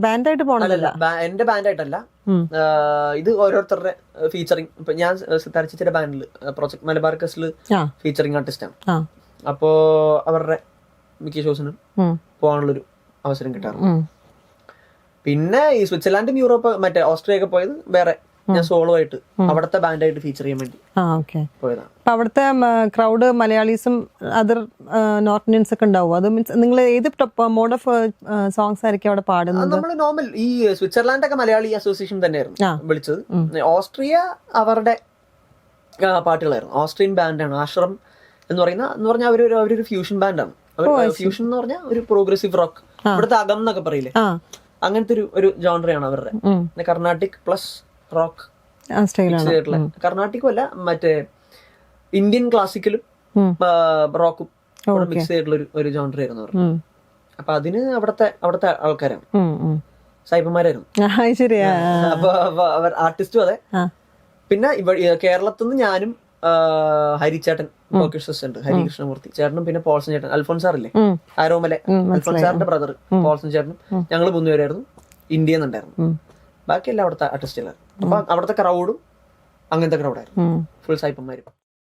ബാൻഡായിട്ട് പോകണമല്ല. എന്റെ ബാൻഡായിട്ടല്ല, ഇത് ഓരോരുത്തരുടെ ഫീച്ചറിങ്. ഇപ്പൊ ഞാൻ സിത്താര ബാൻഡിൽ പ്രോജക്ട് മലബാർ കസ്റ്റില് ഫീച്ചറിങ് ആർട്ടിസ്റ്റാണ്. അപ്പോ അവരുടെ മിക്ക ഷോസിനും പോകാനുള്ളൊരു അവസരം കിട്ടാറുണ്ട്. പിന്നെ ഈ സ്വിറ്റ്സർലാൻഡും യൂറോപ്പ് മറ്റേ ഓസ്ട്രേലിയ ഒക്കെ പോയത് വേറെ, ഞാൻ സോളോ ആയിട്ട് അവിടുത്തെ ബാൻഡായിട്ട് ഫീച്ചർ ചെയ്യാൻ വേണ്ടി പോയതാണ്. അവിടുത്തെ ക്രൗഡ് മലയാളീസും അതർ നോർത്ത് ഇന്ത്യൻസ് ഒക്കെ ഉണ്ടാവും. അത് മീൻസ് നിങ്ങൾ ഏത് മോഡ് ഓഫ് സോങ്സ് ആയിരിക്കും അവിടെ പാടുന്നത്? നമ്മൾ നോർമൽ ഈ സ്വിറ്റ്സർലാൻഡ് ഒക്കെ മലയാളി അസോസിയേഷൻ തന്നെയായിരുന്നു വിളിച്ചത്. ഓസ്ട്രിയ അവരുടെ പാട്ടുകളായിരുന്നു. ഓസ്ട്രിയൻ ബാൻഡാണ് ആശ്രം എന്ന് പറഞ്ഞാൽ അവരൊരു ഫ്യൂഷൻ ബാൻഡാണ്. ഫ്യൂഷൻ എന്ന് പറഞ്ഞാൽ ഒരു പ്രോഗ്രസീവ് റോക്ക്, ഇവിടുത്തെ അകം എന്നൊക്കെ പറയില്ലേ, അങ്ങനത്തെ ഒരു ജോണറയാണ് അവരുടെ. കർണാട്ടിക് പ്ലസ് റോക്ക് ആയിട്ടുള്ള, കർണാട്ടിക്കും അല്ല മറ്റേ ഇന്ത്യൻ ക്ലാസിക്കലും റോക്കും മിക്സ് ചെയ്തിട്ടുള്ള ഒരു ജോണർ ആയിരുന്നു അവർ. അപ്പൊ അതിന് അവിടുത്തെ ആൾക്കാരാണ്, സായിപ്പന്മാരായിരുന്നു. അപ്പൊ അവർ ആർട്ടിസ്റ്റും അതെ. പിന്നെ കേരളത്തിൽ നിന്ന് ഞാനും ഹരിച്ചേട്ടൻ ഉണ്ട്, ഹരികൃഷ്ണമൂർത്തി ചേട്ടനും, പിന്നെ പോൾസൺ ചേട്ടൻ, അൽഫോൻസ് സാറില്ലേ ആരോമലെ, അൽഫോൻസ് സാറിന്റെ ബ്രദർ പോൾസൺ ചേട്ടനും, ഞങ്ങൾ 3 പേരായിരുന്നു. ഇന്ത്യയിൽ നിന്നുണ്ടായിരുന്നു. ബാക്കിയെല്ലാം അവിടുത്തെ ആർട്ടിസ്റ്റുകളായിരുന്നു. അപ്പൊ അവിടുത്തെ ക്രൗഡും അങ്ങനത്തെ ക്രൗഡായിരുന്നു, ഫുൾ സായിപ്പന്മാരും.